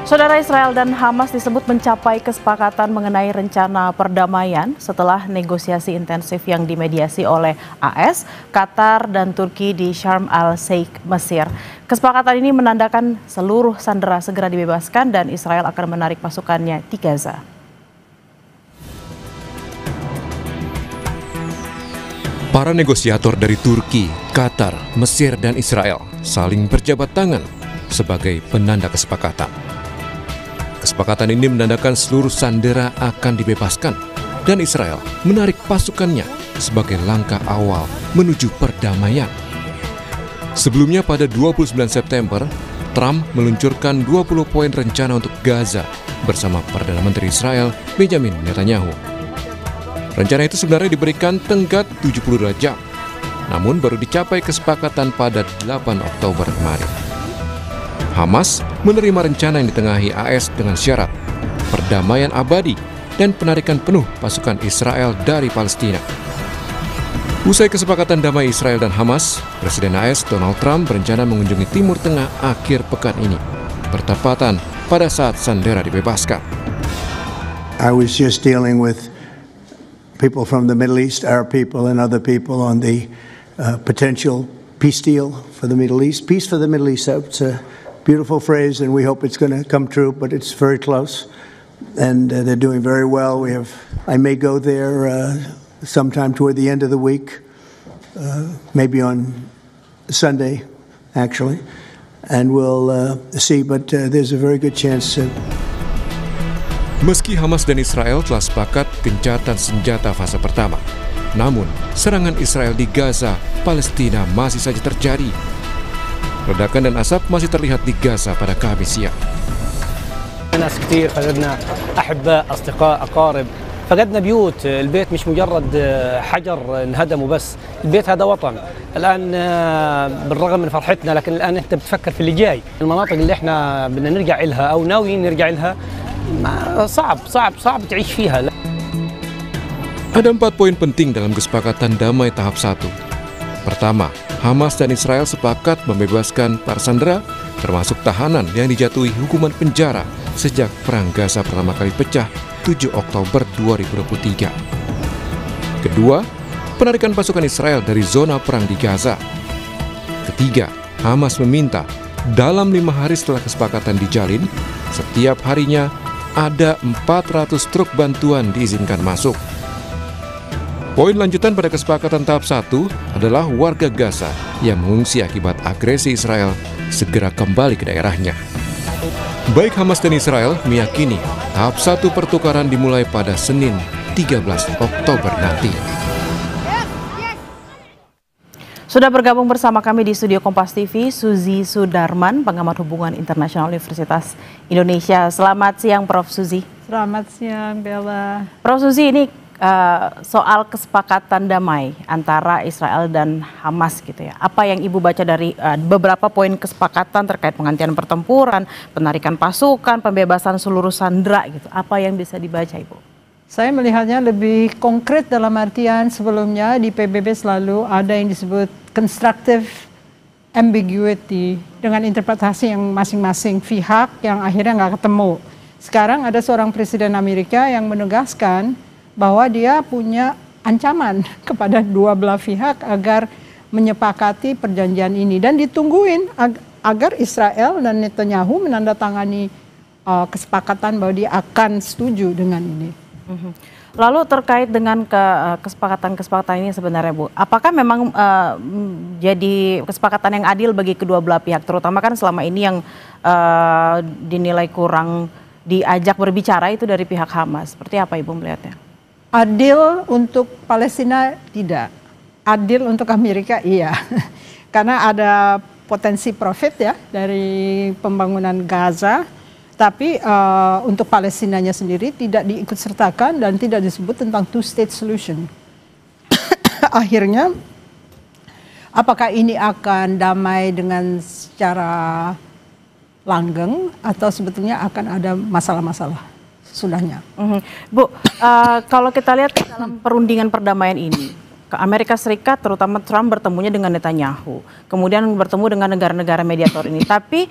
Saudara, Israel dan Hamas disebut mencapai kesepakatan mengenai rencana perdamaian setelah negosiasi intensif yang dimediasi oleh AS, Qatar, dan Turki di Sharm el-Sheikh, Mesir. Kesepakatan ini menandakan seluruh sandera segera dibebaskan dan Israel akan menarik pasukannya di Gaza. Para negosiator dari Turki, Qatar, Mesir, dan Israel saling berjabat tangan sebagai penanda kesepakatan. Kesepakatan ini menandakan seluruh sandera akan dibebaskan dan Israel menarik pasukannya sebagai langkah awal menuju perdamaian. Sebelumnya pada 29 September, Trump meluncurkan 20 poin rencana untuk Gaza bersama Perdana Menteri Israel Benjamin Netanyahu. Rencana itu sebenarnya diberikan tenggat 72 jam, namun baru dicapai kesepakatan pada 8 Oktober kemarin. Hamas menerima rencana yang ditengahi AS dengan syarat perdamaian abadi dan penarikan penuh pasukan Israel dari Palestina. Usai kesepakatan damai Israel dan Hamas, Presiden AS Donald Trump berencana mengunjungi Timur Tengah akhir pekan ini, bertepatan pada saat sandera dibebaskan. I was just dealing with people from the Middle East, Arab people and other people on the potential peace deal for the Middle East. Peace for the Middle East, it's a beautiful phrase and we hope it's going to come true, but it's very close and they're doing very well. I may go there sometime toward the end of the week, maybe on Sunday actually, and we'll see, but there's a very good chance. Meski Hamas dan Israel telah sepakat gencatan senjata fase pertama, namun serangan Israel di Gaza, Palestina masih saja terjadi. Ledakan dan asap masih terlihat di Gaza pada Kamis siang. ناس كثير فقدنا أحباء أصدقاء أقارب فقدنا بيوت البيت مش مجرد حجر انهدم وبس البيت هذا وطن الآن بالرغم من فرحتنا لكن الآن أنت بتفكر في اللي جاي المناطق اللي احنا بدنا نرجع لها أو ناويين نرجع لها صعب تعيش فيها. Ada 4 poin penting dalam kesepakatan damai tahap 1. Pertama, Hamas dan Israel sepakat membebaskan para sandera, termasuk tahanan yang dijatuhi hukuman penjara sejak Perang Gaza pertama kali pecah 7 Oktober 2023. Kedua, penarikan pasukan Israel dari zona perang di Gaza. Ketiga, Hamas meminta dalam 5 hari setelah kesepakatan dijalin, setiap harinya ada 400 truk bantuan diizinkan masuk. Poin lanjutan pada kesepakatan tahap 1 adalah warga Gaza yang mengungsi akibat agresi Israel segera kembali ke daerahnya. Baik Hamas dan Israel meyakini tahap 1 pertukaran dimulai pada Senin 13 Oktober nanti. Sudah bergabung bersama kami di studio Kompas TV, Suzy Sudarman, pengamat hubungan internasional Universitas Indonesia. Selamat siang, Prof. Suzy. Selamat siang, Bella. Prof. Suzy, ini soal kesepakatan damai antara Israel dan Hamas gitu ya. Apa yang Ibu baca dari beberapa poin kesepakatan terkait penghentian pertempuran, penarikan pasukan, pembebasan seluruh sandera gitu. Apa yang bisa dibaca, Ibu? Saya melihatnya lebih konkret dalam artian sebelumnya di PBB selalu ada yang disebut constructive ambiguity dengan interpretasi yang masing-masing pihak yang akhirnya nggak ketemu. Sekarang ada seorang presiden Amerika yang menegaskan bahwa dia punya ancaman kepada dua belah pihak agar menyepakati perjanjian ini dan ditungguin agar Israel dan Netanyahu menandatangani kesepakatan bahwa dia akan setuju dengan ini. Lalu terkait dengan kesepakatan ini sebenarnya, Bu, apakah memang jadi kesepakatan yang adil bagi kedua belah pihak, terutama kan selama ini yang dinilai kurang diajak berbicara itu dari pihak Hamas. Seperti apa Ibu melihatnya? Adil untuk Palestina tidak, adil untuk Amerika iya, karena ada potensi profit ya dari pembangunan Gaza, tapi untuk Palestinanya sendiri tidak diikut sertakan dan tidak disebut tentang two-state solution. Akhirnya, apakah ini akan damai dengan secara langgeng atau sebetulnya akan ada masalah-masalah? Sudahnya. Bu, kalau kita lihat dalam perundingan perdamaian ini, Amerika Serikat terutama Trump bertemunya dengan Netanyahu, kemudian bertemu dengan negara-negara mediator ini, tapi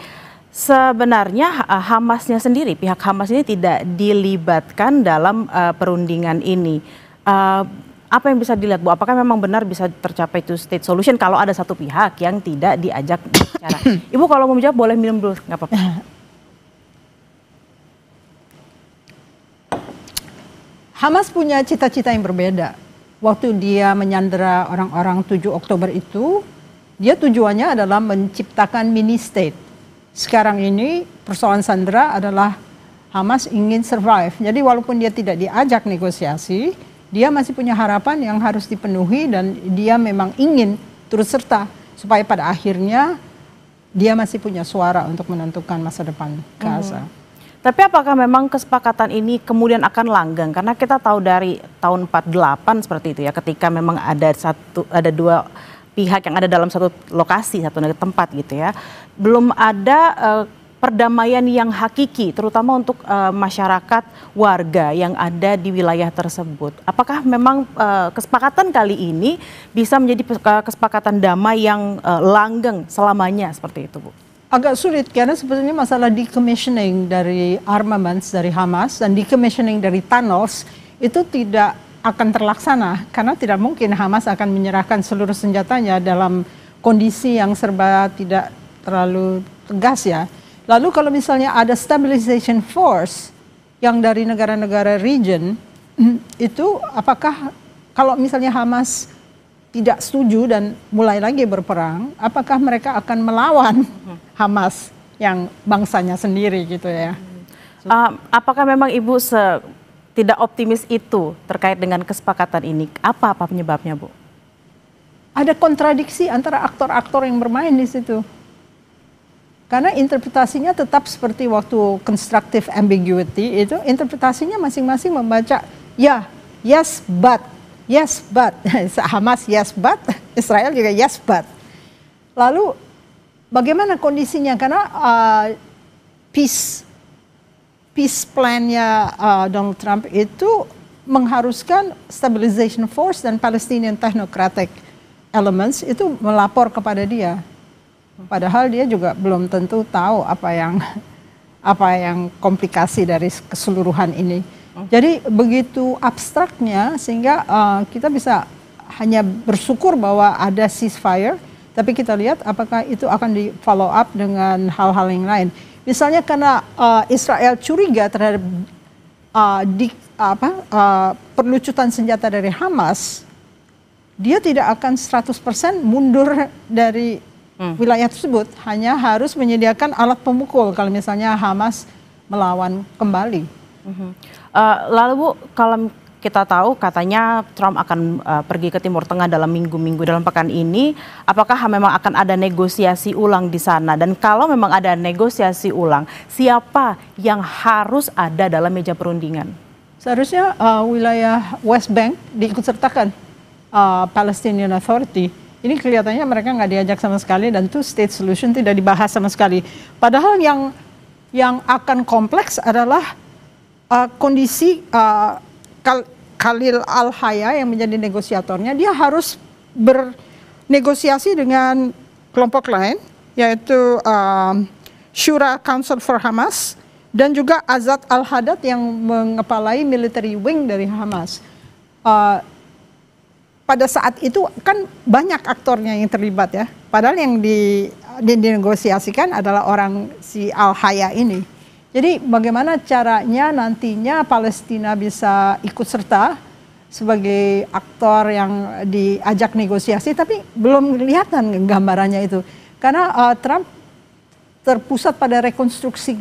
Sebenarnya Hamasnya sendiri, pihak Hamas ini tidak dilibatkan dalam perundingan ini. Apa yang bisa dilihat, Bu? Apakah memang benar bisa tercapai two state solution kalau ada satu pihak yang tidak diajak bicara? Ibu kalau mau menjawab boleh minum dulu, nggak apa-apa. Hamas punya cita-cita yang berbeda. Waktu dia menyandera orang-orang 7 Oktober itu, dia tujuannya adalah menciptakan mini state. Sekarang ini persoalan sandera adalah Hamas ingin survive. Jadi walaupun dia tidak diajak negosiasi, dia masih punya harapan yang harus dipenuhi dan dia memang ingin turut serta supaya pada akhirnya dia masih punya suara untuk menentukan masa depan Gaza. Tapi apakah memang kesepakatan ini kemudian akan langgeng? Karena kita tahu dari tahun 48 seperti itu ya, ketika memang ada dua pihak yang ada dalam satu lokasi, satu tempat gitu ya. Belum ada perdamaian yang hakiki, terutama untuk masyarakat warga yang ada di wilayah tersebut. Apakah memang kesepakatan kali ini bisa menjadi kesepakatan damai yang langgeng selamanya seperti itu, Bu? Agak sulit karena sebetulnya masalah decommissioning dari armaments dari Hamas dan decommissioning dari tunnels itu tidak akan terlaksana karena tidak mungkin Hamas akan menyerahkan seluruh senjatanya dalam kondisi yang serba tidak terlalu tegas ya. Lalu kalau misalnya ada stabilization force yang dari negara-negara region, itu apakah kalau misalnya Hamas tidak setuju dan mulai lagi berperang, apakah mereka akan melawan Hamas yang bangsanya sendiri gitu ya? Apakah memang Ibu tidak optimis itu terkait dengan kesepakatan ini? Apa penyebabnya, Bu? Ada kontradiksi antara aktor-aktor yang bermain di situ. Karena interpretasinya tetap seperti waktu constructive ambiguity itu, interpretasinya masing-masing membaca ya, yes but, yes but, Hamas yes but, Israel juga yes but. Lalu bagaimana kondisinya? Karena peace plan-nya Donald Trump itu mengharuskan stabilization force dan Palestinian technocratic elements itu melapor kepada dia. Padahal dia juga belum tentu tahu apa yang komplikasi dari keseluruhan ini. Jadi begitu abstraknya sehingga kita bisa hanya bersyukur bahwa ada ceasefire, tapi kita lihat apakah itu akan di follow up dengan hal-hal yang lain. Misalnya karena Israel curiga terhadap perlucutan senjata dari Hamas, dia tidak akan 100% mundur dari wilayah tersebut, hanya harus menyediakan alat pemukul kalau misalnya Hamas melawan kembali. Lalu Bu, kalau kita tahu katanya Trump akan pergi ke Timur Tengah dalam minggu-minggu dalam pekan ini, apakah memang akan ada negosiasi ulang di sana? Dan kalau memang ada negosiasi ulang, siapa yang harus ada dalam meja perundingan? Seharusnya wilayah West Bank diikutsertakan Palestinian Authority. Ini kelihatannya mereka nggak diajak sama sekali dan two state solution tidak dibahas sama sekali. Padahal yang akan kompleks adalah kondisi Khalil Al-Hayya yang menjadi negosiatornya. Dia harus bernegosiasi dengan kelompok lain, yaitu Shura Council for Hamas dan juga Azad Al-Haddad yang mengepalai military wing dari Hamas. Pada saat itu kan banyak aktornya yang terlibat ya. Padahal yang dinegosiasikan adalah orang si Al-Hayya ini. Jadi bagaimana caranya nantinya Palestina bisa ikut serta sebagai aktor yang diajak negosiasi, tapi belum kelihatan gambarannya itu. Karena Trump terpusat pada rekonstruksi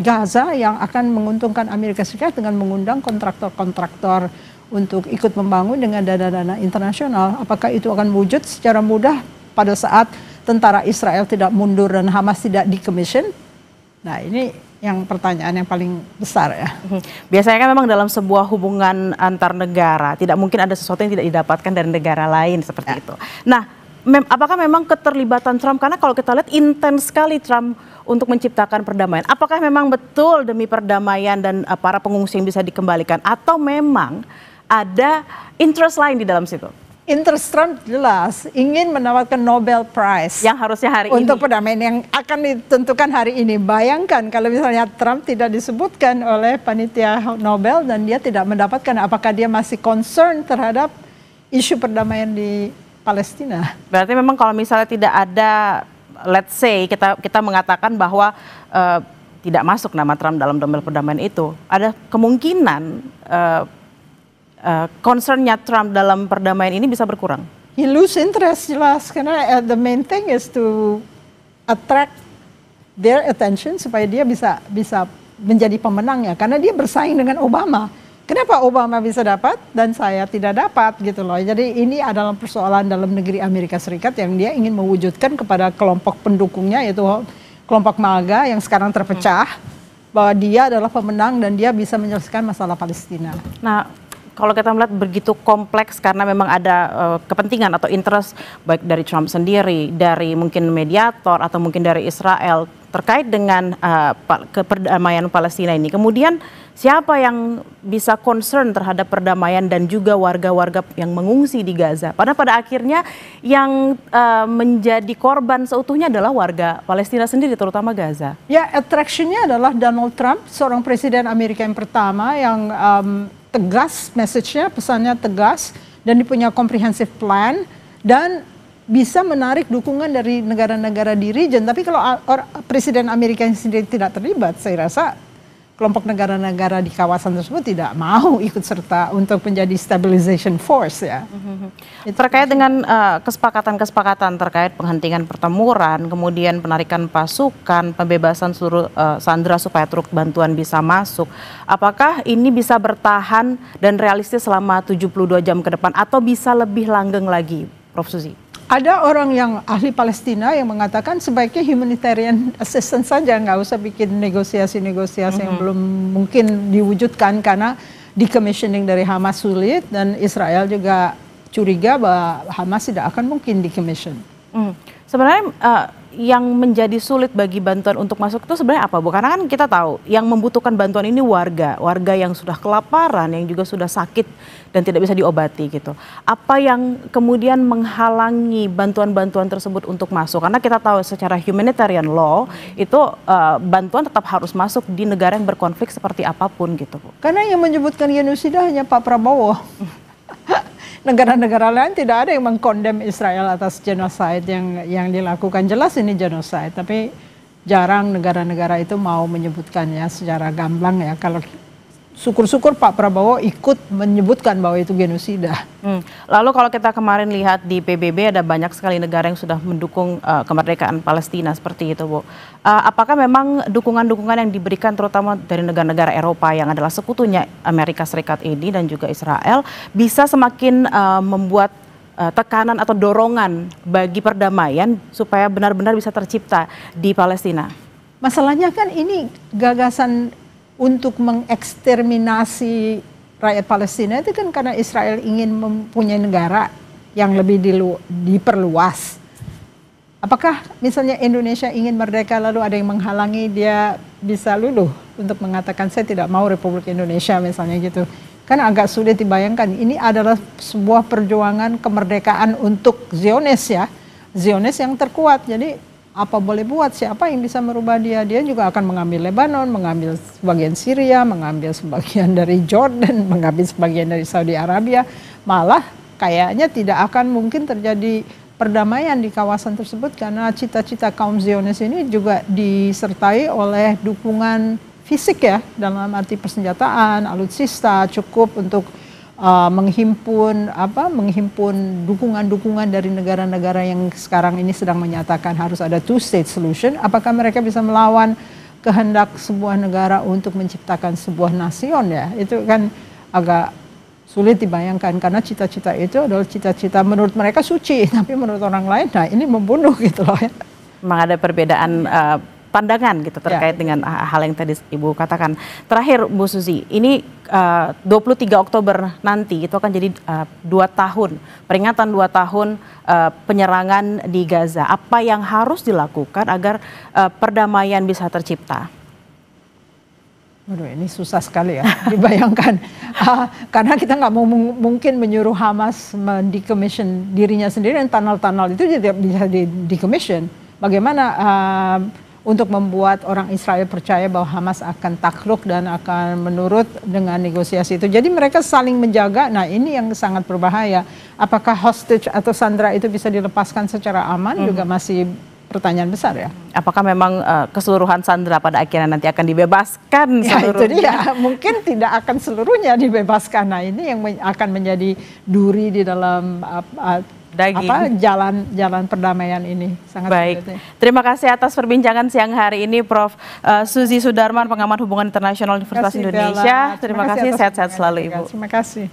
Gaza yang akan menguntungkan Amerika Serikat dengan mengundang kontraktor-kontraktor untuk ikut membangun dengan dana-dana internasional. Apakah itu akan wujud secara mudah pada saat tentara Israel tidak mundur dan Hamas tidak decommission? Nah ini yang pertanyaan yang paling besar ya. Biasanya kan memang dalam sebuah hubungan antar negara tidak mungkin ada sesuatu yang tidak didapatkan dari negara lain seperti itu. Nah apakah memang keterlibatan Trump, karena kalau kita lihat intens sekali Trump untuk menciptakan perdamaian. Apakah memang betul demi perdamaian dan para pengungsi yang bisa dikembalikan, atau memang ada interest lain di dalam situ? interest Trump jelas ingin mendapatkan Nobel Prize Yang harusnya hari untuk ini. perdamaian yang akan ditentukan hari ini. Bayangkan kalau misalnya Trump tidak disebutkan oleh panitia Nobel dan dia tidak mendapatkan, apakah dia masih concern terhadap isu perdamaian di Palestina? Berarti memang kalau misalnya tidak ada, let's say kita mengatakan bahwa tidak masuk nama Trump dalam Nobel perdamaian itu, ada kemungkinan concernnya Trump dalam perdamaian ini bisa berkurang. He lose interest jelas karena the main thing is to attract their attention supaya dia bisa menjadi pemenangnya karena dia bersaing dengan Obama. Kenapa Obama bisa dapat dan saya tidak dapat gitu loh. Jadi ini adalah persoalan dalam negeri Amerika Serikat yang dia ingin mewujudkan kepada kelompok pendukungnya, yaitu kelompok MAGA yang sekarang terpecah, bahwa dia adalah pemenang dan dia bisa menyelesaikan masalah Palestina. Nah, kalau kita melihat begitu kompleks karena memang ada kepentingan atau interest baik dari Trump sendiri, dari mungkin mediator atau mungkin dari Israel terkait dengan perdamaian Palestina ini. Kemudian siapa yang bisa concern terhadap perdamaian dan juga warga-warga yang mengungsi di Gaza? Padahal pada akhirnya yang menjadi korban seutuhnya adalah warga Palestina sendiri, terutama Gaza. Ya, attraction-nya adalah Donald Trump, seorang presiden Amerika yang pertama yang tegas, message-nya, pesannya tegas, dan dia punya comprehensive plan, dan bisa menarik dukungan dari negara-negara di region. Tapi kalau presiden Amerika yang sendiri tidak terlibat, saya rasa kelompok negara-negara di kawasan tersebut tidak mau ikut serta untuk menjadi stabilization force ya. Terkait dengan kesepakatan-kesepakatan terkait penghentian pertempuran, kemudian penarikan pasukan, pembebasan seluruh sandera supaya truk bantuan bisa masuk. Apakah ini bisa bertahan dan realistis selama 72 jam ke depan atau bisa lebih langgeng lagi, Prof. Suzy? Ada orang yang ahli Palestina yang mengatakan sebaiknya humanitarian assistance saja, nggak usah bikin negosiasi-negosiasi yang belum mungkin diwujudkan karena decommissioning dari Hamas sulit dan Israel juga curiga bahwa Hamas tidak akan mungkin decommission. Sebenarnya yang menjadi sulit bagi bantuan untuk masuk itu sebenarnya apa, Bu? Karena kan kita tahu yang membutuhkan bantuan ini warga yang sudah kelaparan, yang juga sudah sakit dan tidak bisa diobati gitu. Apa yang kemudian menghalangi bantuan-bantuan tersebut untuk masuk? Karena kita tahu secara humanitarian law itu bantuan tetap harus masuk di negara yang berkonflik seperti apapun gitu, Bu. Karena yang menyebutkan genosida hanya Pak Prabowo. Negara-negara lain tidak ada yang mengkondem Israel atas genocide yang dilakukan. Jelas ini genocide, tapi jarang negara-negara itu mau menyebutkannya secara gamblang ya. Kalau syukur-syukur Pak Prabowo ikut menyebutkan bahwa itu genosida. Lalu kalau kita kemarin lihat di PBB ada banyak sekali negara yang sudah mendukung kemerdekaan Palestina seperti itu, Bu. Apakah memang dukungan-dukungan yang diberikan terutama dari negara-negara Eropa yang adalah sekutunya Amerika Serikat ini dan juga Israel bisa semakin membuat tekanan atau dorongan bagi perdamaian supaya benar-benar bisa tercipta di Palestina? Masalahnya kan ini gagasan untuk mengeksterminasi rakyat Palestina itu kan karena Israel ingin mempunyai negara yang lebih diperluas. Apakah misalnya Indonesia ingin merdeka lalu ada yang menghalangi dia bisa luluh untuk mengatakan saya tidak mau Republik Indonesia misalnya gitu. Kan agak sulit dibayangkan. Ini adalah sebuah perjuangan kemerdekaan untuk Zionis ya. Zionis yang terkuat. Jadi apa boleh buat, siapa yang bisa merubah dia? Dia juga akan mengambil Lebanon, mengambil sebagian Syria, mengambil sebagian dari Jordan, mengambil sebagian dari Saudi Arabia. Malah kayaknya tidak akan mungkin terjadi perdamaian di kawasan tersebut karena cita-cita kaum Zionis ini juga disertai oleh dukungan fisik ya, dalam arti persenjataan, alutsista cukup untuk menghimpun dukungan-dukungan dari negara-negara yang sekarang ini sedang menyatakan harus ada two-state solution. Apakah mereka bisa melawan kehendak sebuah negara untuk menciptakan sebuah nasion ya? Itu kan agak sulit dibayangkan karena cita-cita itu adalah cita-cita menurut mereka suci, tapi menurut orang lain, nah ini membunuh gitu loh ya. Memang ada perbedaan pandangan gitu terkait dengan hal yang tadi Ibu katakan. Terakhir Bu Suzy, ini 23 Oktober nanti itu akan jadi 2 tahun, peringatan 2 tahun penyerangan di Gaza. Apa yang harus dilakukan agar perdamaian bisa tercipta? Waduh, ini susah sekali ya dibayangkan. Karena kita nggak mau mungkin menyuruh Hamas mendecommission dirinya sendiri, dan tunnel-tunnel itu tidak bisa di-decommission. Bagaimana untuk membuat orang Israel percaya bahwa Hamas akan takluk dan akan menurut dengan negosiasi itu. Jadi mereka saling menjaga. Nah, ini yang sangat berbahaya. Apakah hostage atau sandera itu bisa dilepaskan secara aman juga masih pertanyaan besar ya. Apakah memang keseluruhan sandera pada akhirnya nanti akan dibebaskan seluruhnya? Itu dia, mungkin tidak akan seluruhnya dibebaskan. Nah, ini yang akan menjadi duri di dalam jalan perdamaian ini. Sangat baik. sulit. Terima kasih atas perbincangan siang hari ini, Prof. Suzy Sudarman, pengamat hubungan internasional Universitas Indonesia. Terima kasih, sehat-sehat selalu, Ibu. Terima kasih.